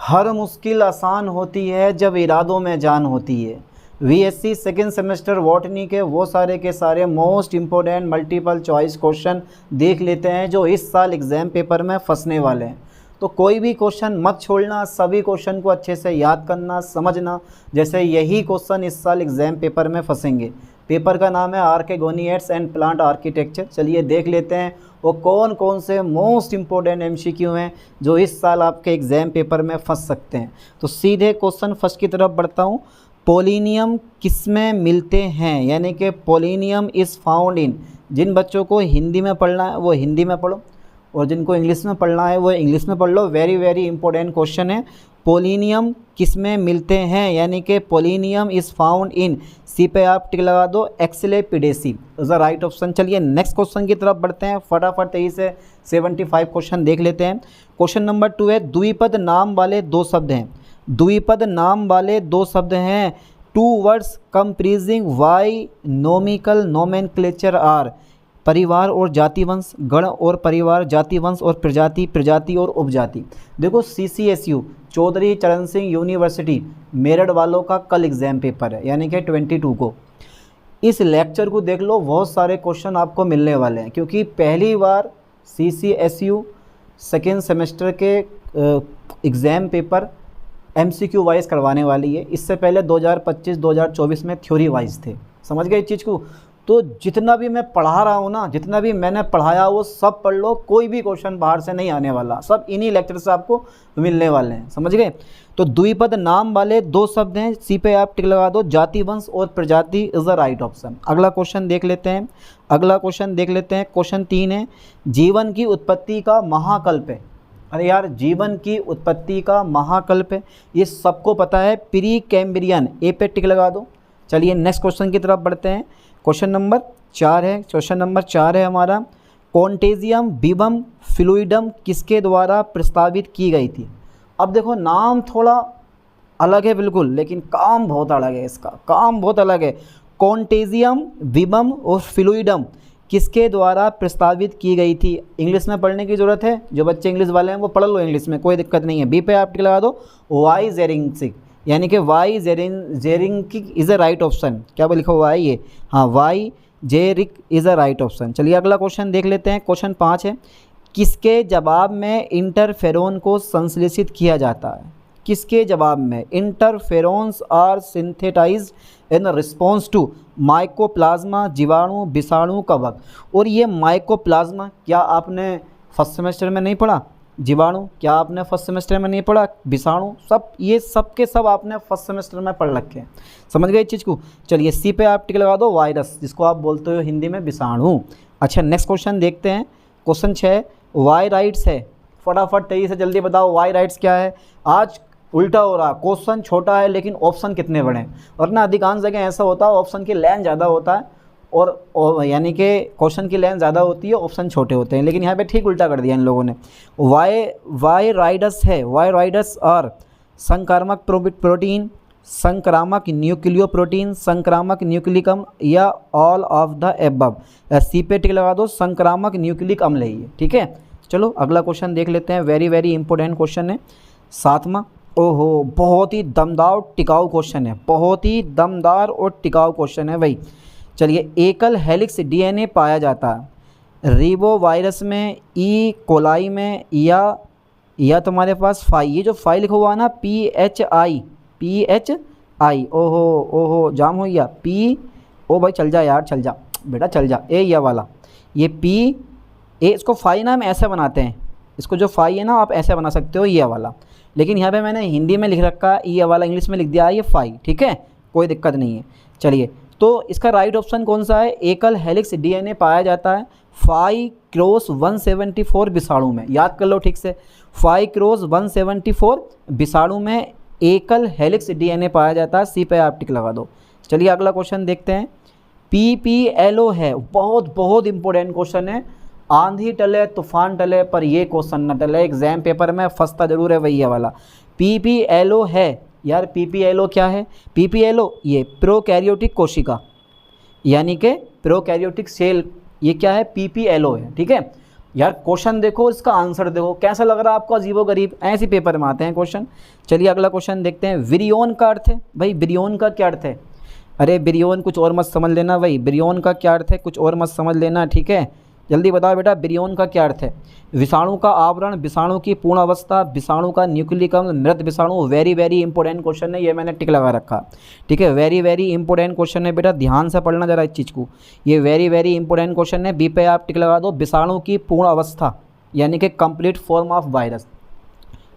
हर मुश्किल आसान होती है जब इरादों में जान होती है। VSC सेकेंड सेमेस्टर बॉटनी के वो सारे के सारे most important multiple choice question देख लेते हैं जो इस साल एग्ज़ाम पेपर में फंसने वाले हैं। तो कोई भी क्वेश्चन मत छोड़ना, सभी क्वेश्चन को अच्छे से याद करना, समझना, जैसे यही क्वेश्चन इस साल एग्ज़ाम पेपर में फंसेंगे। पेपर का नाम है आर्किगोनियट्स एंड प्लांट आर्किटेक्चर। चलिए देख लेते हैं वो कौन कौन से मोस्ट इम्पोर्टेंट MCQ हैं जो इस साल आपके एग्ज़ाम पेपर में फंस सकते हैं। तो सीधे क्वेश्चन फर्स्ट की तरफ बढ़ता हूँ। पोलिनियम किसमें मिलते हैं, यानी कि पोलिनियम इज़ फाउंड इन। जिन बच्चों को हिंदी में पढ़ना है वो हिंदी में पढ़ो और जिनको इंग्लिश में पढ़ना है वो इंग्लिश में पढ़ लो। वेरी वेरी इंपॉर्टेंट क्वेश्चन है। पोलिनियम किसमें मिलते हैं, यानी कि पोलिनियम इज़ फाउंड इन। सी पे आप टिक लगा दो, एक्सिलेपिडेसी इज़ द राइट ऑप्शन। चलिए नेक्स्ट क्वेश्चन की तरफ बढ़ते हैं, फटाफट तेजी से 75 क्वेश्चन देख लेते हैं। क्वेश्चन नंबर 2 है, द्विपद नाम वाले दो शब्द हैं। द्विपद नाम वाले दो शब्द हैं। 2 वर्ड्स कंप्रीजिंग वाई नोमिकल नोमेनक्लेचर आर। परिवार और जाति वंश, गण और परिवार, जाति वंश और प्रजाति, प्रजाति और उपजाति। देखो CCSU चौधरी चरण सिंह यूनिवर्सिटी मेरठ वालों का कल एग्ज़ाम पेपर है, यानी कि 22 को। इस लेक्चर को देख लो, बहुत सारे क्वेश्चन आपको मिलने वाले हैं, क्योंकि पहली बार CCSU सेकेंड सेमेस्टर के एग्ज़ाम पेपर MCQ वाइज करवाने वाली है। इससे पहले 2025-2024 में थ्योरी वाइज थे। समझ गए इस चीज़ को? तो जितना भी मैं पढ़ा रहा हूँ ना, जितना भी मैंने पढ़ाया वो सब पढ़ लो, कोई भी क्वेश्चन बाहर से नहीं आने वाला, सब इन्हीं लेक्चर से आपको मिलने वाले हैं। समझ गए? तो द्विपद नाम वाले दो शब्द हैं, सी पे आप टिक लगा दो, जाति वंश और प्रजाति इज़ द राइट ऑप्शन। अगला क्वेश्चन देख लेते हैं। क्वेश्चन 3 है, जीवन की उत्पत्ति का महाकल्प है। अरे यार, जीवन की उत्पत्ति का महाकल्प है, ये सबको पता है, प्री कैम्ब्रियन। ए पे टिक लगा दो। चलिए नेक्स्ट क्वेश्चन की तरफ बढ़ते हैं। क्वेश्चन नंबर 4 है हमारा, कॉन्टेजियम बिबम फ्लूइडम किसके द्वारा प्रस्तावित की गई थी। अब देखो, नाम थोड़ा अलग है बिल्कुल, लेकिन काम बहुत अलग है, इसका काम बहुत अलग है। कॉन्टेजियम बिबम और फ्लूइडम किसके द्वारा प्रस्तावित की गई थी। इंग्लिश में पढ़ने की ज़रूरत है, जो बच्चे इंग्लिश वाले हैं वो पढ़ लो इंग्लिश में, कोई दिक्कत नहीं है। बी पे आप टिक लगा दो, वाई जेरिंगसिक, यानी कि वाई जेरिंकिक इज़ अ राइट ऑप्शन। क्या लिखा हुआ है ये? हाँ, वाई जेरिक इज़ अ राइट ऑप्शन। चलिए अगला क्वेश्चन देख लेते हैं। क्वेश्चन 5 है, किसके जवाब में इंटरफेरोन को संश्लेषित किया जाता है। किसके जवाब में? Interferons are synthesized in response to mycoplasma, जीवाणु, विषाणु, कवक। और ये माइकोप्लाज्मा क्या आपने फर्स्ट सेमेस्टर में नहीं पढ़ा? जीवाणु क्या आपने फर्स्ट सेमेस्टर में नहीं पढ़ा? विषाणु, सब ये सब के सब आपने फर्स्ट सेमेस्टर में पढ़ रखे हैं। समझ गए इस चीज़ को? चलिए सी पे आप टिक लगा दो, वायरस, जिसको आप बोलते हो हिंदी में विषाणु। अच्छा नेक्स्ट क्वेश्चन देखते हैं। क्वेश्चन 6, वाई राइट्स है। फटाफट तेजी से जल्दी बताओ, वाई राइट्स क्या है। आज उल्टा हो रहा, क्वेश्चन छोटा है लेकिन ऑप्शन कितने बड़े हैं। और ना अधिकांश जगह ऐसा होता है, ऑप्शन की लेंथ ज़्यादा होता है और यानी कि क्वेश्चन की लेंथ ज़्यादा होती है, ऑप्शन छोटे होते हैं, लेकिन यहाँ पे ठीक उल्टा कर दिया इन लोगों ने। वाई राइडस है, वाई राइडस और संक्रामक प्रोटीन, संक्रामक न्यूक्लियो प्रोटीन, संक्रामक न्यूक्लिकम, या ऑल ऑफ द एबव। सी पे टिक लगा दो, संक्रामक न्यूक्लिक अम्ल है ये। ठीक है, चलो अगला क्वेश्चन देख लेते हैं। वेरी वेरी इंपॉर्टेंट क्वेश्चन है, 7वां। ओहो, बहुत ही दमदार टिकाऊ क्वेश्चन है, बहुत ही दमदार और टिकाऊ क्वेश्चन है भाई। चलिए, एकल हेलिक्स DNA पाया जाता है रीबो वायरस में, ई कोलाई में, या तुम्हारे पास ये जो फाइल लिखा हुआ है ना, PHI। ओहो जाम हो गया, ओ भाई चल जा यार, चल जा बेटा, चल जा। ये वाला, ये इसको फाई ना हम ऐसे बनाते हैं, इसको जो फाई है ना आप ऐसे बना सकते हो, ये वाला। लेकिन यहाँ पे मैंने हिंदी में लिख रखा है, ये वाला इंग्लिश में लिख दिया है ये फाई। ठीक है, कोई दिक्कत नहीं है। चलिए, तो इसका राइट ऑप्शन कौन सा है? एकल हेलिक्स DNA पाया जाता है 5x174 विषाणु में। याद कर लो ठीक से, 5x174 विषाणु में एकल हेलिक्स DNA पाया जाता है। सी पे आप टिक लगा दो। चलिए अगला क्वेश्चन देखते हैं। PPLO है, बहुत बहुत इंपॉर्टेंट क्वेश्चन है। आंधी टले तूफान टले पर ये क्वेश्चन न टले, एग्जाम पेपर में फंसता जरूर है वही है वाला। PPLO है यार, PPLO क्या है? PPLO ये प्रोकैरियोटिक कोशिका, यानी कि प्रोकैरियोटिक सेल, ये क्या है? PPLO है। ठीक है, यार क्वेश्चन देखो, इसका आंसर देखो, कैसा लग रहा है आपको अजीबो गरीब? ऐसे पेपर में आते हैं क्वेश्चन। चलिए अगला क्वेश्चन देखते हैं। विरियोन का अर्थ है, भाई विरियोन का क्या अर्थ है? अरे विरियोन कुछ और मत समझ लेना भाई, विरियोन का क्या अर्थ है कुछ और मत समझ लेना, ठीक है? जल्दी बताओ बेटा, विरियोन का क्या अर्थ है? विषाणु का आवरण, विषाणु की पूर्ण अवस्था, विषाणु का न्यूक्लियक अम्ल, मृत विषाणु। वेरी वेरी इंपॉर्टेंट क्वेश्चन है, ये मैंने टिक लगा रखा, ठीक है? वेरी वेरी इंपॉर्टेंट क्वेश्चन है बेटा, ध्यान से पढ़ना जरा इस चीज़ को, ये वेरी वेरी इंपॉर्टेंट क्वेश्चन है। बी पे आप टिक लगा दो। विषाणु की पूर्ण अवस्था यानी कि कंप्लीट फॉर्म ऑफ वायरस,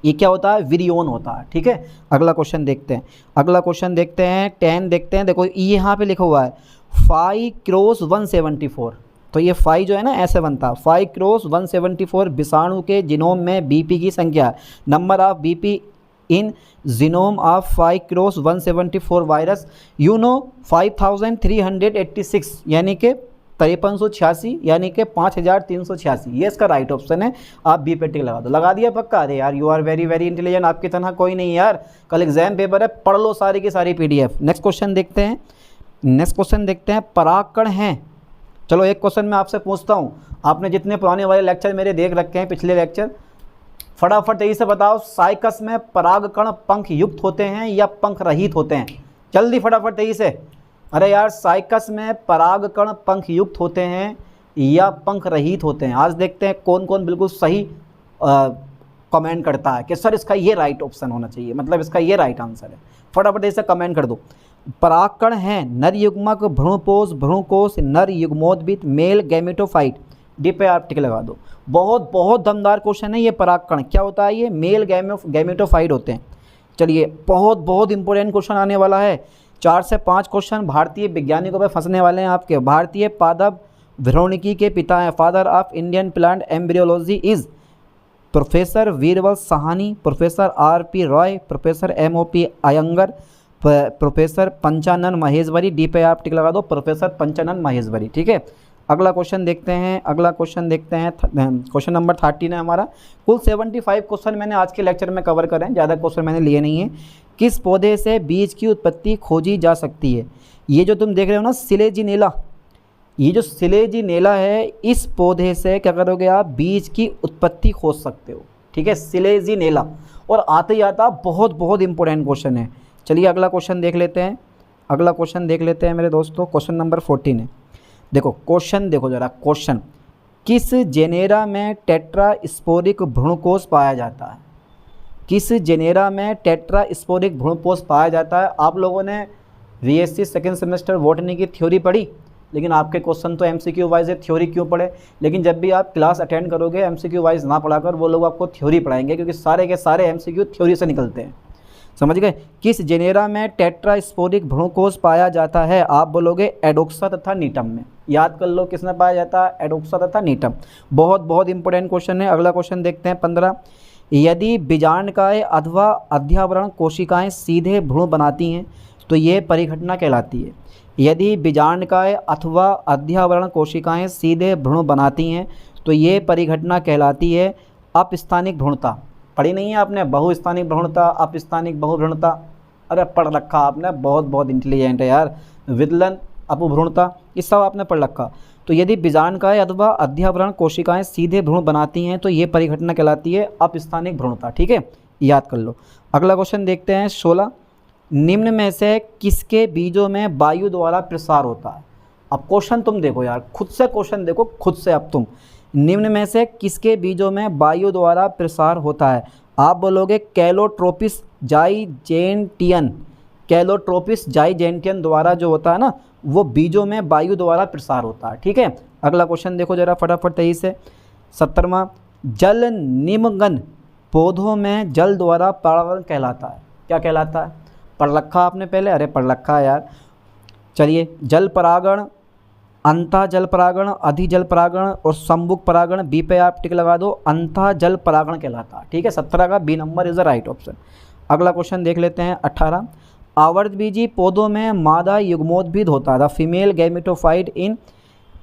ये क्या होता है? विरियोन होता है, ठीक है? अगला क्वेश्चन देखते हैं, अगला क्वेश्चन देखते हैं, 10 देखते हैं। देखो ये यहाँ पे लिखा हुआ है 5 क्रॉस 174, तो ये 5 जो है ना ऐसे बनता है 5 क्रॉस 174। विषाणु के जीनोम में बीपी की संख्या, number of BP in genome of 5 cross 174 virus, you know 5386 यानी कि 5386 यानी कि 5386, ये इसका राइट ऑप्शन है। आप बी पे टिक लगा दो। लगा दिया पक्का? अरे यार you are very very intelligent, आपकी तरह कोई नहीं यार, कल एग्जाम पेपर है, पढ़ लो सारी की सारी पीडीएफ। नेक्स्ट क्वेश्चन देखते हैं, नेक्स्ट क्वेश्चन देखते हैं। परागकण हैं, चलो एक क्वेश्चन मैं आपसे पूछता हूँ, आपने जितने पुराने वाले लेक्चर मेरे देख रखे हैं, पिछले लेक्चर, फटाफट यही से बताओ, साइकस में परागकण पंख युक्त होते हैं या पंख रहित होते हैं? जल्दी फटाफट यही से। अरे यार साइकस में परागकण पंख युक्त होते हैं या पंख रहित होते हैं? आज देखते हैं कौन कौन बिल्कुल सही कमेंट करता है कि सर इसका ये राइट ऑप्शन होना चाहिए, मतलब इसका ये राइट आंसर है। फटाफट ऐसे कमेंट कर दो। परागकण हैं नर युग्मक, भ्रूणपोष, भ्रूणकोष, नर युग्मोद्भिद, मेल गैमेटोफाइट। डी पे आप टिक लगा दो। बहुत बहुत दमदार क्वेश्चन है ये। परागकण क्या होता है? ये मेल गैमेटोफाइट होते हैं। चलिए बहुत बहुत इंपॉर्टेंट क्वेश्चन आने वाला है, 4 से 5 क्वेश्चन भारतीय वैज्ञानिकों पे फंसने वाले हैं आपके। भारतीय पादप भ्रूणिकी के पिता हैं, father of Indian plant embryology is professor Birbal Sahni, professor RP. Roy, professor M.O.P. Iyengar, professor Panchanan Maheshwari. D पे आप टिक लगा दो, प्रोफेसर पंचानन महेश्वरी, ठीक है? अगला क्वेश्चन देखते हैं, अगला क्वेश्चन देखते हैं। क्वेश्चन नंबर 13 है हमारा। कुल 75 क्वेश्चन मैंने आज के लेक्चर में कवर करे हैं, ज़्यादा क्वेश्चन मैंने लिए नहीं है। किस पौधे से बीज की उत्पत्ति खोजी जा सकती है? ये जो तुम देख रहे हो ना सिलेजिनेला, ये जो सिलेजिनेला है, इस पौधे से क्या करोगे आप? बीज की उत्पत्ति खोज सकते हो, ठीक है? सिलेजिनेला। और आते ही आता बहुत बहुत इंपॉर्टेंट क्वेश्चन है। चलिए अगला क्वेश्चन देख लेते हैं, अगला क्वेश्चन देख लेते हैं मेरे दोस्तों। क्वेश्चन नंबर 14 है। देखो क्वेश्चन देखो जरा, क्वेश्चन, किस जेनेरा में टेट्रास्पोरिक भ्रूणकोष पाया जाता है? किस जेनेरा में टेट्रास्पोरिक भ्रूणकोष पाया जाता है? आप लोगों ने VSC सेकेंड सेमेस्टर बॉटनी की थ्योरी पढ़ी, लेकिन आपके क्वेश्चन तो MCQ वाइज है, थ्योरी क्यों पढ़े? लेकिन जब भी आप क्लास अटेंड करोगे MCQ वाइज ना पढ़ाकर वो लोग आपको थ्योरी पढ़ाएंगे, क्योंकि सारे के सारे MCQ थ्योरी से निकलते हैं, समझ गए? किस जेनेरा में टेट्रास्पोरिक भ्रूणकोष पाया जाता है? आप बोलोगे एडोक्सा तथा नीटम में। याद कर लो किसमें पाया जाता है? एडोक्सा तथा नीटम। बहुत बहुत इंपॉर्टेंट क्वेश्चन है। अगला क्वेश्चन देखते हैं 15। यदि बीजांडकाएँ अथवा अध्यावरण कोशिकाएं सीधे भ्रूण बनाती हैं तो ये परिघटना कहलाती है। यदि बीजांडकाएँ अथवा अध्यावरण कोशिकाएं सीधे भ्रूण बनाती हैं तो ये परिघटना कहलाती है अपस्थानिक भ्रूणता। पढ़ी नहीं है आपने? बहुस्थानिक भ्रूणता, अपस्थानिक बहुभ्रूणता। अरे पढ़ रखा आपने, बहुत बहुत इंटेलिजेंट है यार। विदलन, अपभ्रूणता, ये सब आपने पढ़ रखा। तो यदि बीजांडकाएँ अथवा अध्यावरण कोशिकाएं सीधे भ्रूण बनाती हैं तो ये परिघटना कहलाती है अपस्थानिक भ्रूणता, ठीक है? याद कर लो। अगला क्वेश्चन देखते हैं 16। निम्न में से किसके बीजों में वायु द्वारा प्रसार होता है? अब क्वेश्चन तुम देखो यार, खुद से क्वेश्चन देखो खुद से। अब तुम, निम्न में से किसके बीजों में वायु द्वारा प्रसार होता है? आप बोलोगे कैलोट्रोपिस जाइजेंटियन। कैलोट्रोपिस जाइजेंटियन द्वारा जो होता है ना, वो बीजों में वायु द्वारा प्रसार होता है, ठीक है? अगला क्वेश्चन देखो जरा फटाफट 23 से। 17वां, जल निमग्न पौधों में जल द्वारा परागण कहलाता है। क्या कहलाता है? पढ़ रखा आपने पहले? अरे पढ़ रखा है यार। चलिए, जल परागण, अंतः जल परागण, अधिजल परागण और संबुक परागण। बी पे आप टिक लगा दो, अंतः जल परागण कहलाता है, ठीक है? 17 का B number is the right option. अगला क्वेश्चन देख लेते हैं 18। आवर्तबीजी पौधों में मादा युग्मोद्भिद होता है। The female gametophyte in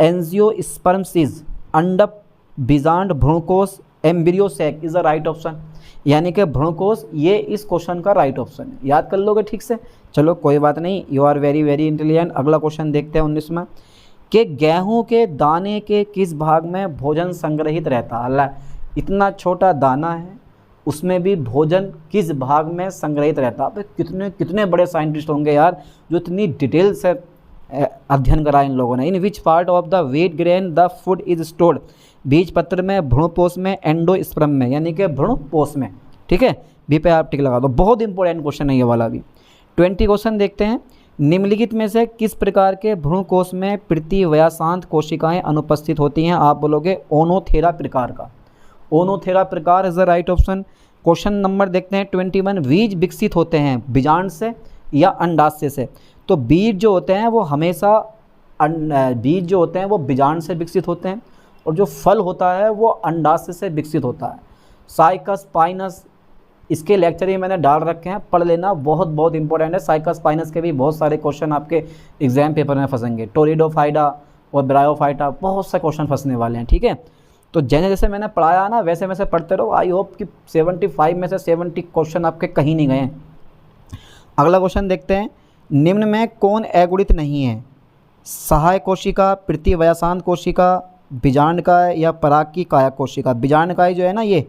angiosperms is अंडप, बीजांड, भ्रूणकोष, embryo sac is the right option. यानी कि भ्रूणकोष, ये इस क्वेश्चन का राइट ऑप्शन है। याद कर लोगे ठीक से? चलो कोई बात नहीं, you are very very intelligent. अगला क्वेश्चन देखते हैं 19वां। कि गेहूं के दाने के किस भाग में भोजन संग्रहित रहता है। अल्लाह, इतना छोटा दाना है उसमें भी भोजन किस भाग में संग्रहित रहता है। अब कितने कितने बड़े साइंटिस्ट होंगे यार जो इतनी डिटेल से अध्ययन करा इन लोगों ने। In which part of the wheat grain the food is stored, बीज पत्र में, भ्रूणपोष में, एंडोस्पर्म में, यानी कि भ्रूणपोष में। ठीक है, बी पे आप टिक लगा दो। बहुत इंपॉर्टेंट क्वेश्चन है ये वाला भी। 20 क्वेश्चन देखते हैं। निम्नलिखित में से किस प्रकार के भ्रूणकोष में प्रतिवयासांत कोशिकाएं अनुपस्थित होती हैं। आप बोलोगे ओनोथेरा प्रकार का। ओनोथेरा प्रकार is the right option. Question number देखते हैं 21। बीज विकसित होते हैं बीजांड से या अंडाशय से। तो बीज जो होते हैं वो हमेशा बीज जो होते हैं वो बीजांड से विकसित होते हैं और जो फल होता है वो अंडाशय से विकसित होता है। साइकस पाइनस, इसके लेक्चर ही मैंने डाल रखे हैं, पढ़ लेना, बहुत बहुत इंपॉर्टेंट है। साइकस पाइनस के भी बहुत सारे क्वेश्चन आपके एग्जाम पेपर में फंसेंगे। टोरिडोफाइटा और ब्रायोफाइटा, बहुत से क्वेश्चन फंसने वाले हैं। ठीक है, तो जैसे जैसे मैंने पढ़ाया ना वैसे वैसे पढ़ते रहो। आई होप कि 75 में से 70 क्वेश्चन आपके कहीं नहीं गए हैं। अगला क्वेश्चन देखते हैं। निम्न में कौन अगुणित नहीं है। सहाय कोशिका, प्रतिवयासांत कोशिका, बीजांडकाय या पराग की कायक कोशिका। बीजांडकाय जो है ना, ये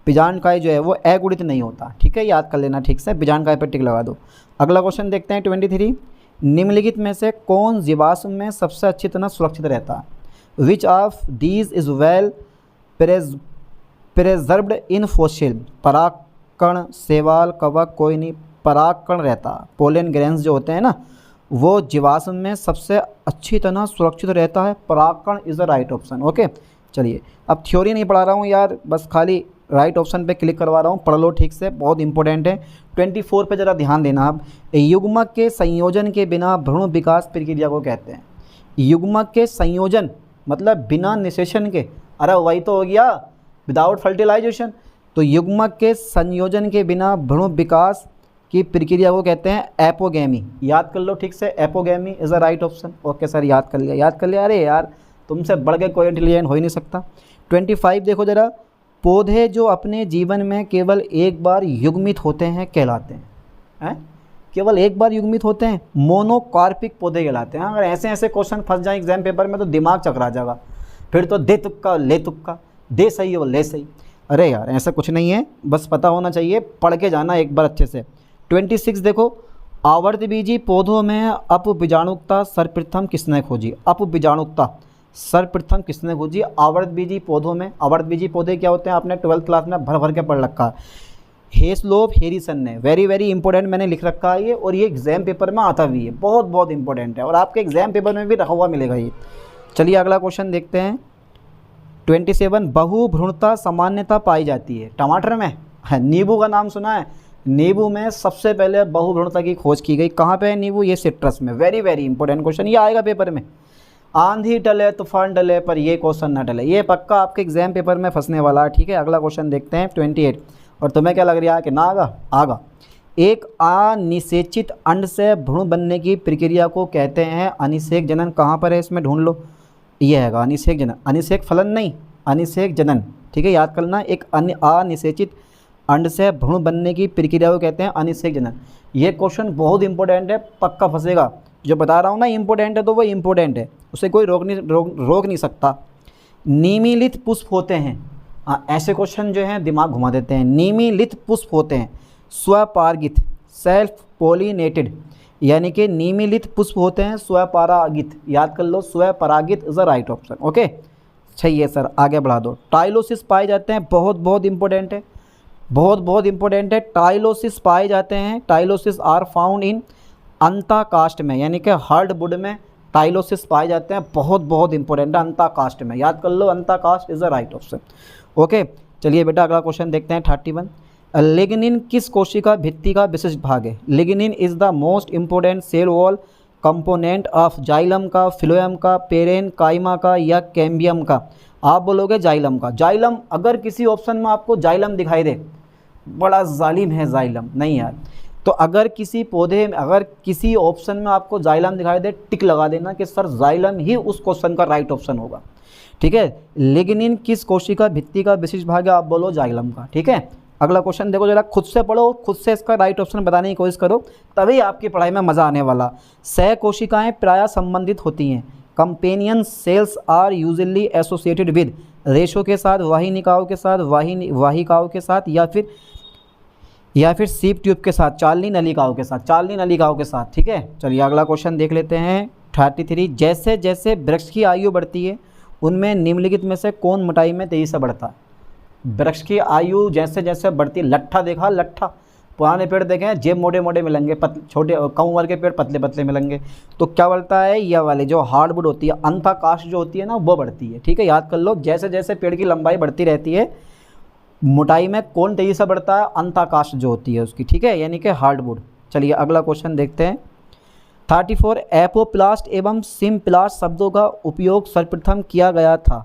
बीजांडकाय जो है वो अगुणित नहीं होता। ठीक है, याद कर लेना ठीक से, बीजांडकाय पर टिक लगा दो। अगला क्वेश्चन देखते हैं 23। निम्नलिखित में से कौन जीवाश्म में सबसे अच्छी तरह सुरक्षित रहता है। Which of these is well preserved in fossil. परागकण, शैवाल, कवक, कोई नहीं, परागकण रहता। पोलन ग्रेन्स जो होते हैं ना वो जीवाश्म में सबसे अच्छी तरह सुरक्षित रहता है। परागकण is the right option. Okay, चलिए अब थ्योरी नहीं पढ़ा रहा हूँ यार, बस खाली राइट ऑप्शन पे क्लिक करवा रहा हूँ, पढ़ लो ठीक से, बहुत इंपॉर्टेंट है। 24 पे ज़रा ध्यान देना आप। युग्मक के संयोजन के बिना भ्रूण विकास प्रक्रिया को कहते हैं। युग्मक के संयोजन मतलब बिना निषेचन के, अरे वही तो हो गया, विदाउट फर्टिलाइजेशन। तो युग्मक के संयोजन के बिना भ्रूण विकास की प्रक्रिया को कहते हैं एपोगेमी। याद कर लो ठीक से, apogamy is the right option. Okay sir, याद कर लिया, याद कर लिया। अरे यार तुमसे बढ़ के कोई इंटेलिजेंट हो ही नहीं सकता। 25 देखो ज़रा। पौधे जो अपने जीवन में केवल एक बार युग्मित होते हैं कहलाते हैं। केवल एक बार युग्मित होते हैं, मोनोकार्पिक पौधे कहलाते हैं। अगर ऐसे ऐसे क्वेश्चन फंस जाए एग्जाम पेपर में तो दिमाग चकरा जाएगा। फिर तो दे तुक्का ले तुक्का, दे सही और ले सही। अरे यार ऐसा कुछ नहीं है, बस पता होना चाहिए, पढ़ के जाना एक बार अच्छे से। 26 देखो। आवर्तबीजी पौधों में अपबीजाणुकता सर्वप्रथम किसने खोजी। अपबीजाणुकता सर्वप्रथम किसने खोजी आवर्तबीजी पौधों में। आवर्तबीजी पौधे क्या होते हैं आपने 12th क्लास में भर भर के पढ़ रखा है। हेस्लोप हेरिसन ने, वेरी वेरी इंपॉर्टेंट मैंने लिख रखा है ये, और ये एग्जाम पेपर में आता भी है, बहुत बहुत इंपॉर्टेंट है और आपके एग्जाम पेपर में भी रखा हुआ मिलेगा ये। चलिए अगला क्वेश्चन देखते हैं 27। बहुभ्रूणता सामान्यता पाई जाती है टमाटर में। नींबू का नाम सुना है, नींबू में सबसे पहले बहुभ्रूणता की खोज की गई। कहाँ पे है नींबू, ये सिट्रस में। वेरी वेरी इंपॉर्टेंट क्वेश्चन, ये आएगा पेपर में। आंधी टले तूफान टले पर ये क्वेश्चन ना टले, ये पक्का आपके एग्जाम पेपर में फंसने वाला है। ठीक है, अगला क्वेश्चन देखते हैं 28। और तुम्हें क्या लग रहा है कि ना आगा। एक अनिषेचित अंड से भ्रूण बनने की प्रक्रिया को कहते हैं अनिषेक जनन। कहाँ पर है इसमें, ढूंढ लो, ये हैगा अनिषेक जनन। अनिषेक फलन नहीं, अनिषेक जनन। ठीक है, याद करना, एक अनिषेचित अंड से भ्रूण बनने की प्रक्रिया को कहते हैं अनिषेक जनन। ये क्वेश्चन बहुत इंपॉर्टेंट है, पक्का फंसेगा। जो बता रहा हूँ ना इंपॉर्टेंट है तो वो इंपॉर्टेंट है, उसे कोई रोक नहीं सकता। निमीलित पुष्प होते हैं, हाँ ऐसे क्वेश्चन जो हैं दिमाग घुमा देते हैं। निमीलित पुष्प होते हैं स्वपरागित, सेल्फ पोलिनेटेड, यानी कि निमीलित पुष्प होते हैं स्वपरागित। याद कर लो, स्वपरागित is the right option. Okay, सही है सर, आगे बढ़ा दो। टाइलोसिस पाए जाते हैं, बहुत बहुत इंपॉर्टेंट है, बहुत बहुत इंपॉर्टेंट है। टाइलोसिस पाए जाते हैं, टाइलोसिस आर फाउंड इन अंताकाष्ठ में, यानी कि हार्डवुड में टाइलोसिस पाए जाते हैं, बहुत बहुत इंपॉर्टेंट है, अंताकाष्ठ में। याद कर लो, अंताकाष्ठ is the right option. Okay, चलिए बेटा अगला क्वेश्चन देखते हैं 31। लिग्निन किस कोशिका भित्ति का विशिष्ट भाग है। Lignin is the most important cell wall component of xylem का, फिलोएम का, पेरेनकाइमा का या कैम्बियम का। आप बोलोगे जाइलम का। जाइलम, अगर किसी ऑप्शन में आपको जाइलम दिखाई दे, बड़ा जालिम है जाइलम, नहीं यार। तो अगर किसी पौधे में, अगर किसी ऑप्शन में आपको जाइलम दिखाई दे, टिक लगा देना कि सर जाइलम ही उस क्वेश्चन का राइट ऑप्शन होगा। ठीक है, लिग्निन किस कोशिका भित्ति का विशिष्ट भाग है, आप बोलो जाइलम का। ठीक है, अगला क्वेश्चन देखो जरा, खुद से पढ़ो, खुद से इसका राइट ऑप्शन बताने की कोशिश करो, तभी आपकी पढ़ाई में मज़ा आने वाला। सह कोशिकाएँ प्रायः संबंधित होती हैं। Companion cells are usually associated with रेशो के साथ, वाहिनिकाओं के साथ, वाहिकाओं के साथ, या फिर सीप ट्यूब के साथ, चालनी नलिकाओं के साथ, चालनी नलिकाओं के साथ। ठीक है, चलिए अगला क्वेश्चन देख लेते हैं 33। जैसे जैसे वृक्ष की आयु बढ़ती है उनमें निम्नलिखित में से कौन मोटाई में तेजी से बढ़ता है? वृक्ष की आयु जैसे जैसे बढ़ती है, लट्ठा देखा, लट्ठा, पुराने पेड़ देखे हैं, जेब मोटे मोटे मिलेंगे, छोटे कम उम्र के पेड़ पतले पतले मिलेंगे। तो क्या बढ़ता है? यह वाले जो हार्डवुड होती है, अंथा काष्ठ जो होती है ना, वो बढ़ती है। ठीक है, याद कर लो, जैसे जैसे पेड़ की लंबाई बढ़ती रहती है, मोटाई में कौन तेजी से बढ़ता है? अंथा काष्ठ जो होती है उसकी। ठीक है, यानी कि हार्डवुड। चलिए अगला क्वेश्चन देखते हैं 34। एपोप्लास्ट एवं सिम्प्लास्ट शब्दों का उपयोग सर्वप्रथम किया गया था।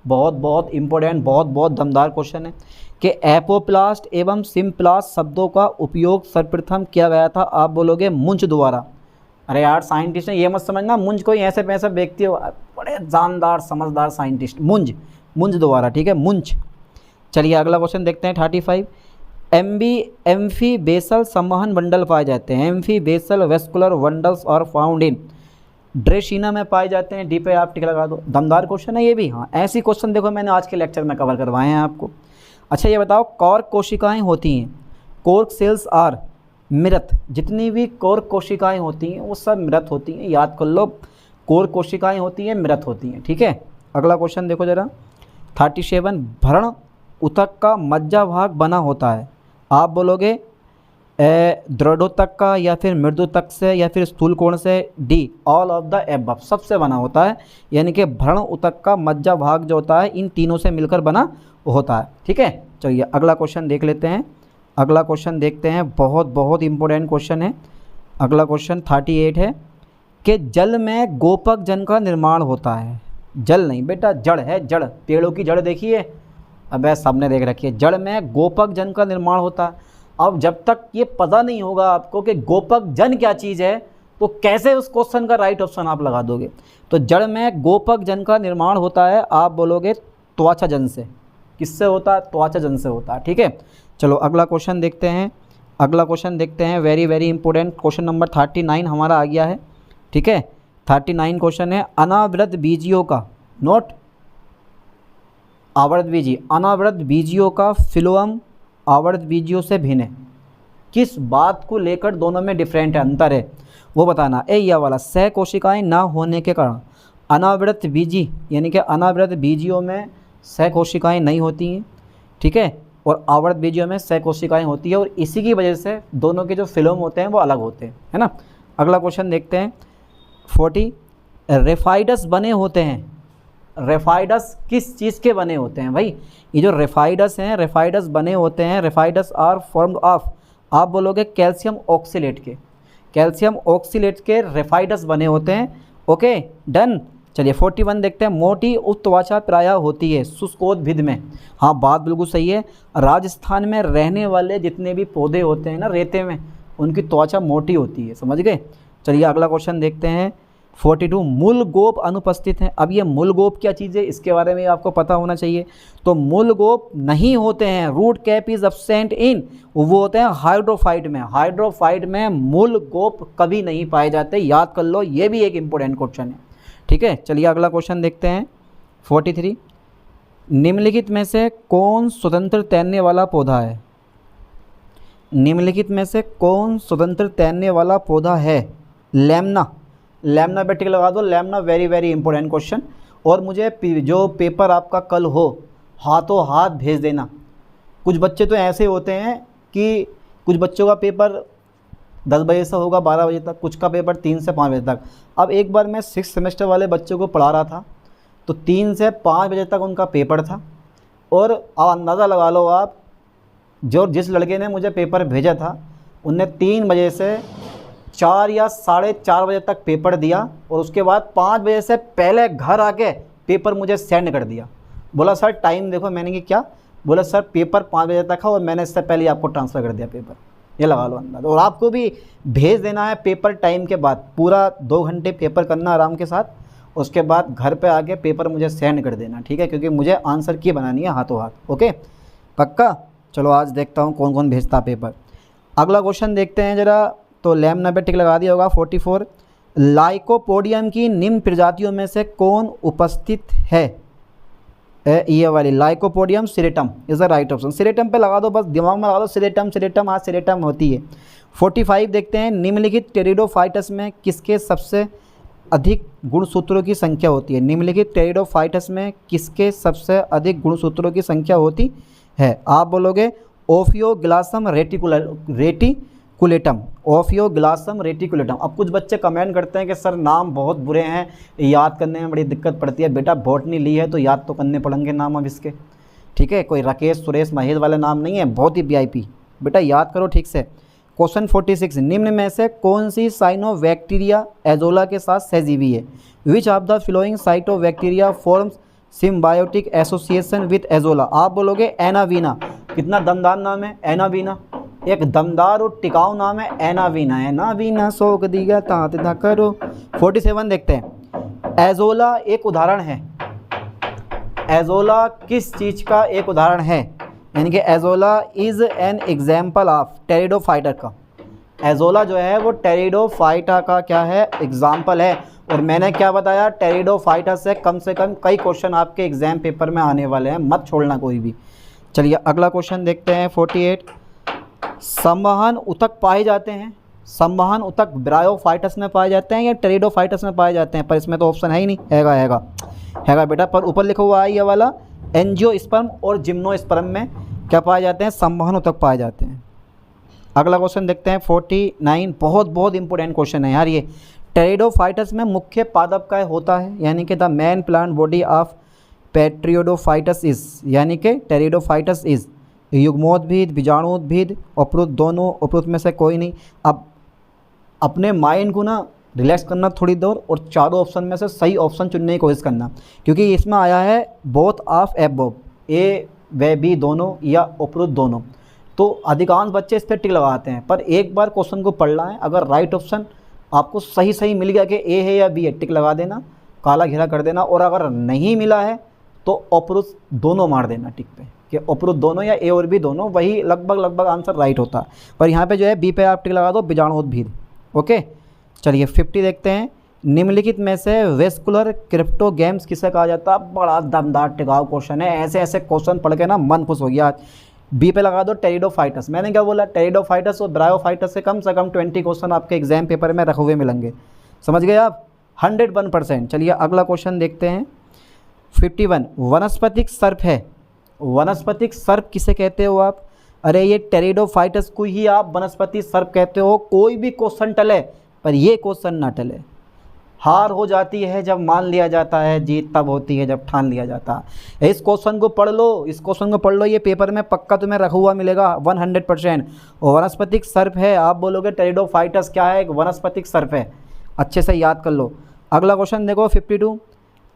बहुत बहुत इंपॉर्टेंट, बहुत बहुत दमदार क्वेश्चन है कि एपोप्लास्ट एवं सिम्प्लास्ट शब्दों का उपयोग सर्वप्रथम किया गया था। आप बोलोगे मुंज द्वारा। अरे यार साइंटिस्ट ने ये मत समझना मुंज कोई ऐसे पैसे व्यक्ति हो, बड़े जानदार समझदार साइंटिस्ट, मुंज द्वारा। ठीक है, मुंज। चलिए अगला क्वेश्चन देखते हैं 35। एम्फीबेसल संवहन बंडल पाए जाते हैं। एम्फीबेसल वेस्कुलर बंडल्स और फाउंड इन ड्रेसिना में पाए जाते हैं। डी पे आप टिक लगा दो। दमदार क्वेश्चन है ये भी। हाँ, ऐसी क्वेश्चन देखो मैंने आज के लेक्चर में कवर करवाए हैं आपको। अच्छा ये बताओ, कॉर्क कोशिकाएं होती हैं, कॉर्क सेल्स आर मृत। जितनी भी कॉर्क कोशिकाएं होती हैं वो सब मृत होती हैं, याद कर लो। कॉर्क कोशिकाएं होती हैं, मृत होती हैं। ठीक है, अगला क्वेश्चन देखो जरा 37। भ्रण ऊतक का मज्जा भाग बना होता है। आप बोलोगे दृढ़ोतक का, या फिर मृदुतक से, या फिर स्थूल कोण से। D all of the above, सबसे बना होता है। यानी कि भ्रण ऊतक का मज्जा भाग जो होता है इन तीनों से मिलकर बना होता है। ठीक है, चलिए अगला क्वेश्चन देख लेते हैं। अगला क्वेश्चन देखते हैं, बहुत बहुत इंपॉर्टेंट क्वेश्चन है। अगला क्वेश्चन 38 है कि जल में गोपक जन का निर्माण होता है। जल नहीं बेटा, जड़ है, जड़। पेड़ों की जड़ देखिए, अब सबने देख रखी है। जड़ में गोपक जन का निर्माण होता है। अब जब तक ये पता नहीं होगा आपको कि गोपक जन क्या चीज़ है, तो कैसे उस क्वेश्चन का राइट ऑप्शन आप लगा दोगे? तो जड़ में गोपक जन का निर्माण होता है, आप बोलोगे त्वचा जन से। किससे होता है? त्वचा जन से होता है। ठीक है, चलो अगला क्वेश्चन देखते हैं। अगला क्वेश्चन देखते हैं, very very important question number 39 हमारा आ गया है। ठीक है, 39 क्वेश्चन है, अनावृत बीजियों का, नोट आवर्त बीजी, अनावृत बीजियों का फिलोअम आवर्त बीजियों से भिन्न है। किस बात को लेकर दोनों में डिफरेंट है, अंतर है, वो बताना। यह वाला सह कोशिकाएँ ना होने के कारण अनावृत बीजी, यानी कि अनावृत बीजियों में सह कोशिकाएँ नहीं होती हैं। ठीक है, और आवर्त बीजियों में सह कोशिकाएँ होती है, और इसी की वजह से दोनों के जो फिलोम होते हैं वो अलग होते हैं, है ना। अगला क्वेश्चन देखते हैं 40। रेफाइडस बने होते हैं। रेफाइडस किस चीज़ के बने होते हैं भाई? ये जो रेफाइडस हैं, रेफाइडस बने होते हैं, रेफाइडस आर फॉर्म्ड ऑफ, आप बोलोगे कैल्शियम ऑक्सीलेट के। कैल्शियम ऑक्सीलेट के रेफाइडस बने होते हैं। Okay done. चलिए 41 देखते हैं। मोटी उत्त्वचा प्रायः होती है शुष्कोद्भिद में। हाँ, बात बिल्कुल सही है। राजस्थान में रहने वाले जितने भी पौधे होते हैं ना रेते में, उनकी त्वचा मोटी होती है, समझ गए। चलिए अगला क्वेश्चन देखते हैं 42। मूल गोप अनुपस्थित हैं। अब ये मूल गोप क्या चीज़ है, इसके बारे में आपको पता होना चाहिए। तो मूल गोप नहीं होते हैं, root cap is absent in, वो होते हैं हाइड्रोफाइट में। हाइड्रोफाइट में मूल गोप कभी नहीं पाए जाते, याद कर लो, ये भी एक इंपॉर्टेंट क्वेश्चन है। ठीक है, चलिए अगला क्वेश्चन देखते हैं 43। निम्नलिखित में से कौन स्वतंत्र तैरने वाला पौधा है? निम्नलिखित में से कौन स्वतंत्र तैरने वाला पौधा है? लेमना। लेमना पे टिक लगा दो। Lemna very very important question. और मुझे जो पेपर आपका कल हो, हाथों हाथ भेज देना। कुछ बच्चे तो ऐसे होते हैं कि कुछ बच्चों का पेपर 10 बजे से होगा 12 बजे तक, कुछ का पेपर 3 से 5 बजे तक। अब एक बार मैं 6th सेमेस्टर वाले बच्चों को पढ़ा रहा था, तो 3 से 5 बजे तक उनका पेपर था। और अंदाज़ा लगा लो आप, जिस लड़के ने मुझे पेपर भेजा था उनने 3 बजे से 4 या 4:30 बजे तक पेपर दिया, और उसके बाद 5 बजे से पहले घर आके पेपर मुझे सेंड कर दिया। बोला सर टाइम देखो। मैंने कि क्या? बोला सर पेपर 5 बजे तक है और मैंने इससे पहले आपको ट्रांसफ़र कर दिया पेपर। ये लगा लो अंदाज़। और आपको भी भेज देना है पेपर टाइम के बाद, पूरा 2 घंटे पेपर करना आराम के साथ, उसके बाद घर पे आके पेपर मुझे सेंड कर देना, ठीक है, क्योंकि मुझे आंसर की बनानी है हाथों हाथ। ओके पक्का। चलो आज देखता हूँ कौन कौन भेजता पेपर। अगला क्वेश्चन देखते हैं ज़रा। तो लेमना पे टिक लगा दिया होगा 44। लाइकोपोडियम की निम्न प्रजातियों में से कौन उपस्थित है? ये वाली lycopodium serratum is the right option. Serratum पे लगा दो, बस दिमाग में लगा दो सिरेटम सिरेटम, हाँ सिरेटम होती है। 45 देखते हैं, निम्नलिखित टेरिडोफाइटस में किसके सबसे अधिक गुणसूत्रों की संख्या होती है? निम्नलिखित टेरिडोफाइटस में किसके सबसे अधिक गुणसूत्रों की संख्या होती है? आप बोलोगे ओफियोग्लासम रेटिकुलेटम, ओफियोग्लासम रेटिकुलेटम। अब कुछ बच्चे कमेंट करते हैं कि सर नाम बहुत बुरे हैं, याद करने में बड़ी दिक्कत पड़ती है। बेटा बॉटनी ली है तो याद तो करने पड़ेंगे नाम अब इसके, ठीक है? कोई राकेश सुरेश महेश वाले नाम नहीं है, बहुत ही वीआईपी, बेटा याद करो ठीक से। क्वेश्चन 46, निम्न में से कौन सी साइनोबैक्टीरिया एजोला के साथ सहजीवी है? Which of the following cyanobacteria forms symbiotic association with Azolla? आप बोलोगे एनावीना। कितना दमदार नाम है एनावीना, एक दमदार और टिकाऊ नाम है एनावीना। एनावीना सोक दिया तात ना करो। 47 देखते हैं, एजोला एक उदाहरण है। एजोला किस चीज़ का एक उदाहरण है? यानी कि azolla is an example of pteridophyta का। एजोला जो है वो टेरिडोफाइटा का क्या है? एग्जाम्पल है। और मैंने क्या बताया, टेरिडोफाइटा से कम कई क्वेश्चन आपके एग्जाम पेपर में आने वाले हैं, मत छोड़ना कोई भी। चलिए अगला क्वेश्चन देखते हैं 48, संवहन ऊतक पाए जाते हैं। संवहन ऊतक ब्रायोफाइटस में पाए जाते हैं या टेरिडोफाइटस में पाए जाते हैं? पर इसमें तो ऑप्शन है ही नहीं। हैगा बेटा, पर ऊपर लिखा हुआ है ये वाला, एंजियोस्पर्म और जिम्नोस्पर्म में क्या पाए जाते हैं? संवहन ऊतक पाए जाते हैं। अगला क्वेश्चन देखते हैं 49, बहुत इंपॉर्टेंट क्वेश्चन है यार ये। टेरिडोफाइटस में मुख्य पादप क्या होता है? यानी कि the main plant body of pteridophytes is, यानी कि टेरिडोफाइटस इज युग्मोद्भिद, बीजाणुद्भिद, अपृत, दोनों अपृत में से कोई नहीं। अब अपने माइंड को ना रिलैक्स करना थोड़ी देर और चारों ऑप्शन में से सही ऑप्शन चुनने की कोशिश करना, क्योंकि इसमें आया है बोथ ऑफ एबव, ए व बी दोनों या अपृत दोनों। तो अधिकांश बच्चे इस पर टिक लगाते हैं, पर एक बार क्वेश्चन को पढ़ना है। अगर राइट ऑप्शन आपको सही मिल गया कि ए है या बी है, टिक लगा देना, काला घेरा कर देना। और अगर नहीं मिला है तो अपृत दोनों मार देना टिक पे, कि अपृत दोनों या ए और बी दोनों, वही लगभग आंसर राइट होता है। पर यहाँ पे जो है बी पे आप टिक लगा दो, बीजाणुद्भिद। ओके, चलिए 50 देखते हैं, निम्नलिखित में से वेस्कुलर क्रिप्टोगेम्स किसे कहा जाता है? बड़ा दमदार टिकाऊ क्वेश्चन है, ऐसे क्वेश्चन पढ़ के ना मन खुश हो गया आज। बी पे लगा दो टेरिडोफाइटस। मैंने क्या बोला, टेरिडोफाइटस और ब्रायोफाइटस से कम 20 क्वेश्चन आपके एग्जाम पेपर में रखे हुए मिलेंगे, समझ गए आप? 101%। चलिए अगला क्वेश्चन देखते हैं 51, वनस्पतिक सर्प है। वनस्पतिक सर्प किसे कहते हो आप? अरे ये टेरिडोफाइटस को ही आप वनस्पति सर्प कहते हो। कोई भी क्वेश्चन टले पर ये क्वेश्चन ना टले। हार हो जाती है जब मान लिया जाता है, जीत तब होती है जब ठान लिया जाता है। इस क्वेश्चन को पढ़ लो, इस क्वेश्चन को पढ़ लो, ये पेपर में पक्का तुम्हें रखा हुआ मिलेगा 100%। वनस्पतिक सर्प है, आप बोलोगे टेरिडोफाइटस क्या है? एक वनस्पतिक सर्प है, अच्छे से याद कर लो। अगला क्वेश्चन देखो 52,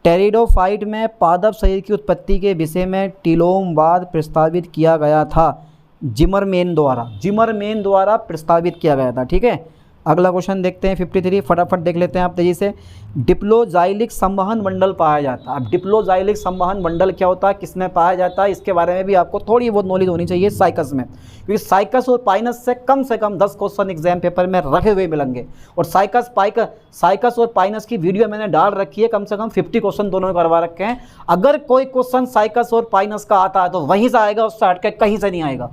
टेरिडोफाइट में पादप शरीर की उत्पत्ति के विषय में टिलोमवाद प्रस्तावित किया गया था जिमरमेन द्वारा प्रस्तावित किया गया था, ठीक है। अगला क्वेश्चन देखते हैं 53, फटाफट देख लेते हैं आप तेजी से। डिप्लोजाइलिक संवहन मंडल पाया जाता है। अब डिप्लोजाइलिक संवहन मंडल क्या होता है, किसमें पाया जाता है, इसके बारे में भी आपको थोड़ी बहुत नॉलेज होनी चाहिए साइकस में, क्योंकि साइकस और पाइनस से कम 10 क्वेश्चन एग्जाम पेपर में रखे हुए मिलेंगे। और साइकस और पाइनस की वीडियो मैंने डाल रखी है, कम से कम 50 क्वेश्चन दोनों करवा रखे हैं। अगर कोई क्वेश्चन साइकस और पाइनस का आता है तो वहीं से आएगा, उससे हटके कहीं से नहीं आएगा।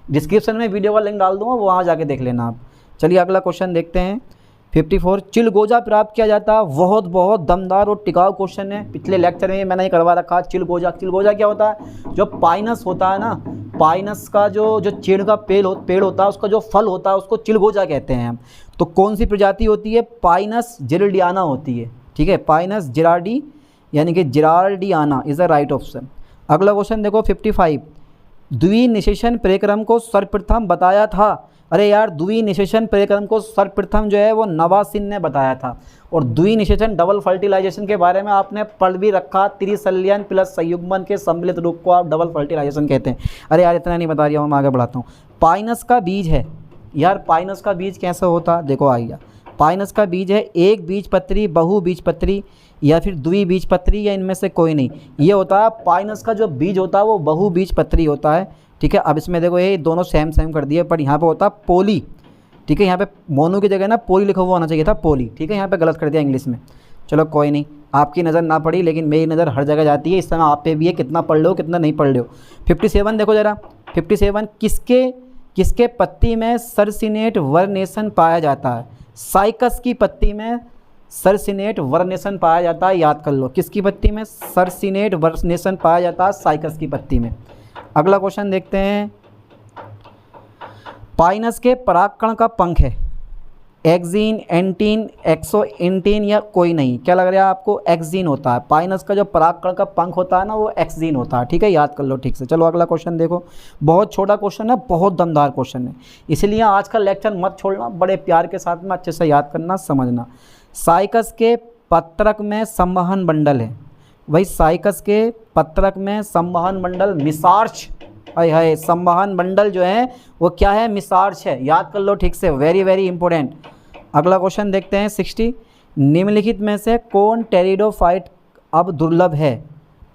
डिस्क्रिप्शन में वीडियो का लिंक डाल दूंगा, वहाँ जाके देख लेना आप। चलिए अगला क्वेश्चन देखते हैं 54, चिलगोजा प्राप्त किया जाता है। बहुत दमदार और टिकाऊ क्वेश्चन है, पिछले लेक्चर में मैंने ये करवा रखा। चिलगोजा क्या होता है? जो पाइनस होता है ना, पाइनस का जो चीड़ का पेड़ होता है, उसका जो फल होता है उसको चिलगोजा कहते हैं हम। तो कौन सी प्रजाति होती है? पाइनस जिराल्डियाना होती है, ठीक है। पाइनस जिराल्डी यानी कि जिराल्डियाना इज़ द राइट ऑप्शन। अगला क्वेश्चन देखो 55, द्विनिषेचन परिक्रम को सर्वप्रथम बताया था। अरे यार, द्विनिषेचन परिक्रम को सर्वप्रथम जो है वो नवासिन ने बताया था। और द्विनिषेचन डबल फर्टिलाइजेशन के बारे में आपने पढ़ भी रखा, त्रिसंलयन प्लस संयुग्मन के सम्मिलित रूप को आप डबल फर्टिलाइजेशन कहते हैं। अरे यार इतना नहीं बता रहा हूँ, मैं आगे बढ़ाता हूँ। पाइनस का बीज है यार, पाइनस का बीज कैसे होता? देखो आइए, पाइनस का बीज है एक बीजपत्री, बहुबीजपत्री या फिर द्विबीजपत्री या इनमें से कोई नहीं। ये होता है पाइनस का जो बीज होता है वो बहुबीजपत्री होता है, ठीक है। अब इसमें देखो ये दोनों सेम कर दिए, पर यहाँ पे होता है ठीक है, यहाँ पे मोनू की जगह ना पोली लिखा हुआ होना चाहिए था, पोली, ठीक है, यहाँ पे गलत कर दिया इंग्लिश में। चलो कोई नहीं, आपकी नज़र ना पड़ी लेकिन मेरी नज़र हर जगह जाती है, इस समय आप पे भी है, कितना पढ़ लो कितना नहीं पढ़ लो। 57 देखो ज़रा, 57 किसके पत्ती में सरसिनेट वर्नेशन पाया जाता है? साइकस की पत्ती में सरसिनेट वर्नेशन पाया जाता है, याद कर लो, किसकी पत्ती में सरसिनेट वर्नेशन पाया जाता है? साइकस की पत्ती में। अगला क्वेश्चन देखते हैं, पाइनस के परागकण का पंख है एक्जीन, एंटीन, एक्सोएंटीन या कोई नहीं? क्या लग रहा है आपको? एक्जीन होता है। पाइनस का जो परागकण का पंख होता है ना वो एक्जीन होता है, ठीक है, याद कर लो ठीक से। चलो अगला क्वेश्चन देखो, बहुत छोटा क्वेश्चन है, बहुत दमदार क्वेश्चन है, इसीलिए आज का लेक्चर मत छोड़ना, बड़े प्यार के साथ में अच्छे से याद करना, समझना। साइकस के पत्रक में संवहन मंडल है, वही साइकस के पत्रक में संवहन मंडल मिसार्च है, संवहन मंडल जो है वो क्या है? मिसार्च है, याद कर लो ठीक से, वेरी वेरी इंपॉर्टेंट। अगला क्वेश्चन देखते हैं 60, निम्नलिखित में से कौन टेरिडोफाइट अब दुर्लभ है?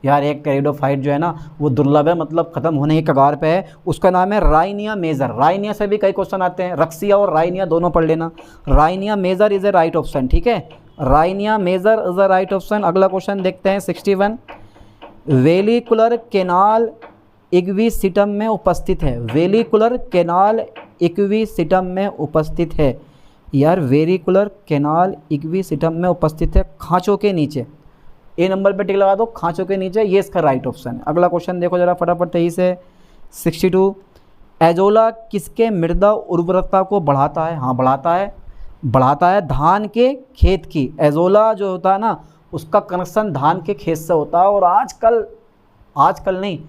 यार एक टेरिडोफाइट जो है ना वो दुर्लभ है, मतलब ख़त्म होने की कगार पे है, उसका नाम है राइनिया मेजर। राइनिया से भी कई क्वेश्चन आते हैं, रक्सिया और राइनिया दोनों पढ़ लेना। Rhynia major is a right option, ठीक है, Rhynia major is a right option. अगला क्वेश्चन देखते हैं 61, वेलिकुलर केनाल इक्विसिटम में उपस्थित है, वेलिकुलर केनाल इक्विसिटम में उपस्थित है। यार वेरिकुलर केनाल इक्विसिटम में उपस्थित है खांचों के नीचे, ए नंबर पे टिक लगा दो, खांचों के नीचे, ये इसका राइट ऑप्शन है। अगला क्वेश्चन देखो जरा फटाफट 23 है 62, एजोला किसके मृदा उर्वरता को बढ़ाता है? हाँ बढ़ाता है धान के खेत की। एजोला जो होता है ना उसका कनेक्शन धान के खेत से होता है, और आजकल नहीं,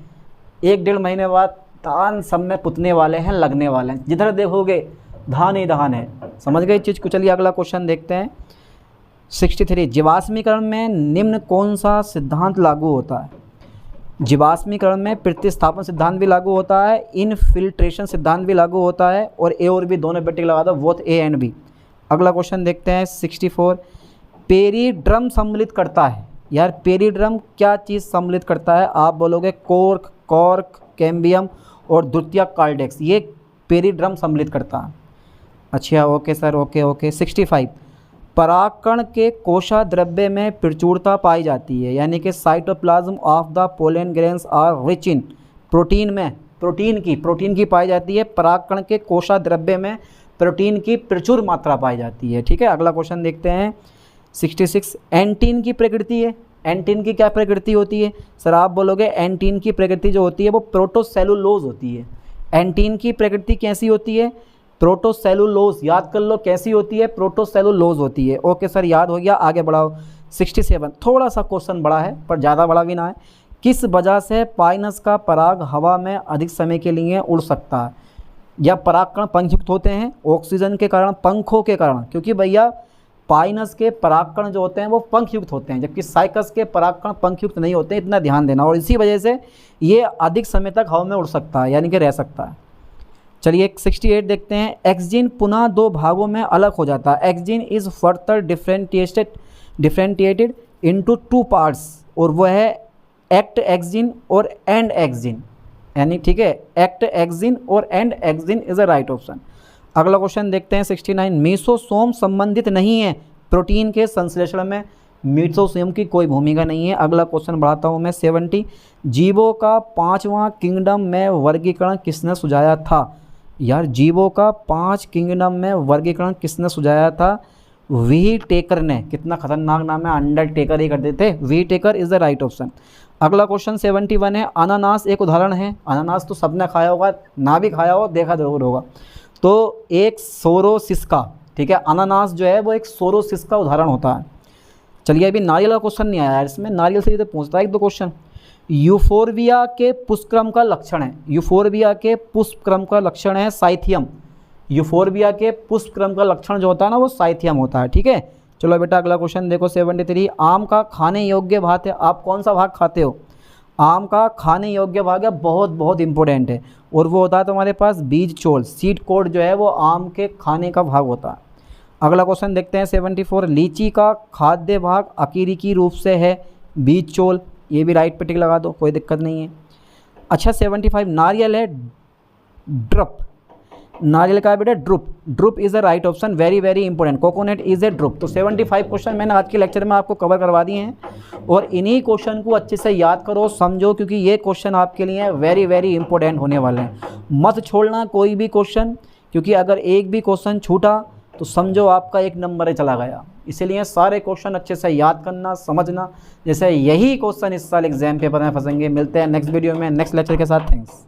1-1.5 महीने बाद धान सब में पुतने वाले हैं, लगने वाले हैं, जिधर देखोगे धान ही धान है, समझ गए चीज़ को। चलिए अगला क्वेश्चन देखते हैं 63, जीवाश्मीकरण में निम्न कौन सा सिद्धांत लागू होता है? जीवाश्मीकरण में प्रतिस्थापन सिद्धांत भी लागू होता है, इनफिल्ट्रेशन सिद्धांत भी लागू होता है, और ए और बी दोनों पे टिक लगा दो, बोथ ए एंड बी। अगला क्वेश्चन देखते हैं 64, पेरीड्रम सम्मिलित करता है। यार पेरीड्रम क्या चीज़ सम्मिलित करता है? आप बोलोगे कॉर्क, कैम्बियम और द्वितीयक कार्डेक्स, ये पेरीड्रम सम्मिलित करता है। अच्छा ओके सर, ओके। 65, परागकण के कोशाद्रव्य में प्रचुरता पाई जाती है, यानी कि cytoplasm of the pollen grains are rich in protein में, प्रोटीन की पाई जाती है, परागकण के कोशाद्रव्य में प्रोटीन की प्रचुर मात्रा पाई जाती है, ठीक है। अगला क्वेश्चन देखते हैं 66, एंटीन की प्रकृति है। एंटीन की क्या प्रकृति होती है? सर आप बोलोगे एंटीन की प्रकृति जो होती है वो प्रोटोसेलुलोज होती है। एंटीन की प्रकृति कैसी होती है? प्रोटोसेलुलोज, याद कर लो कैसी होती है? प्रोटोसेलुलोज होती है। ओके सर याद हो गया, आगे बढ़ाओ। 67, थोड़ा सा क्वेश्चन बड़ा है पर ज़्यादा बड़ा भी ना है। किस वजह से पाइनस का पराग हवा में अधिक समय के लिए उड़ सकता है? या परागकण पंखयुक्त होते हैं? ऑक्सीजन के कारण, पंखों के कारण, क्योंकि भैया पाइनस के परागकण जो होते हैं वो पंखयुक्त होते हैं, जबकि साइकस के परागकण पंखयुक्त नहीं होते, इतना ध्यान देना। और इसी वजह से ये अधिक समय तक हवा में उड़ सकता है, यानी कि रह सकता है। चलिए 68 देखते हैं, एक्सजीन पुनः 2 भागों में अलग हो जाता है। एक्सजीन इज फर्दर डिफरेंटिएटेड इनटू 2 पार्ट्स, और वो है एक्ट एक्सजीन और एंड एक्सजीन, यानी ठीक है, एक्ट एक्सजीन और endexine is a right option. अगला क्वेश्चन देखते हैं 69, मीसोसोम संबंधित नहीं है प्रोटीन के संश्लेषण में। मीसोसोम की कोई भूमिका नहीं है। अगला क्वेश्चन बढ़ाता हूँ मैं 70, जीवों का 5वां किंगडम में वर्गीकरण किसने सुझाया था? यार जीवों का 5 किंगडम में वर्गीकरण किसने सुझाया था? व्हीटेकर ने। कितना खतरनाक नाम है, अंडरटेकर ही कर देते। व्हीटेकर इज द राइट ऑप्शन। अगला क्वेश्चन 71 है, अनानास एक उदाहरण है। अनानास तो सबने खाया होगा, ना भी खाया हो देखा जरूर होगा। तो एक सोरोसिस का, ठीक है, अनानास जो है वो एक सोरोसिस का उदाहरण होता है। चलिए अभी नारियल का क्वेश्चन नहीं आया यार, इसमें नारियल से तो पूछता है 1-2 क्वेश्चन। यूफोरबिया के पुष्पक्रम का लक्षण है, यूफोरबिया के पुष्पक्रम का लक्षण है साइथियम। यूफोरबिया के पुष्पक्रम का लक्षण जो होता है ना वो साइथियम होता है, ठीक है। चलो बेटा अगला क्वेश्चन देखो 73, आम का खाने योग्य भाग है। आप कौन सा भाग खाते हो? आम का खाने योग्य भाग है, बहुत इंपॉर्टेंट है, और वो होता है तुम्हारे पास बीज चोल, सीड कोड जो है वो आम के खाने का भाग होता है। अगला क्वेश्चन देखते हैं 74, लीची का खाद्य भाग अकीरिकी रूप से है बीज चोल। ये भी राइट पे टिक लगा दो, कोई दिक्कत नहीं है। अच्छा 75, नारियल है ड्रप, नारियल का बेटा drupe, drupe is a right option, very very important, coconut is a drupe. तो 75 क्वेश्चन मैंने आज के लेक्चर में आपको कवर करवा दिए हैं और इन्हीं क्वेश्चन को अच्छे से याद करो, समझो, क्योंकि ये क्वेश्चन आपके लिए वेरी वेरी इंपॉर्टेंट होने वाले हैं। मत छोड़ना कोई भी क्वेश्चन, क्योंकि अगर एक भी क्वेश्चन छूटा तो समझो आपका एक नंबर चला गया। इसीलिए सारे क्वेश्चन अच्छे से याद करना, समझना, जैसे यही क्वेश्चन इस साल एग्जाम पेपर में फंसेंगे। मिलते हैं नेक्स्ट वीडियो में नेक्स्ट लेक्चर के साथ। थैंक्स।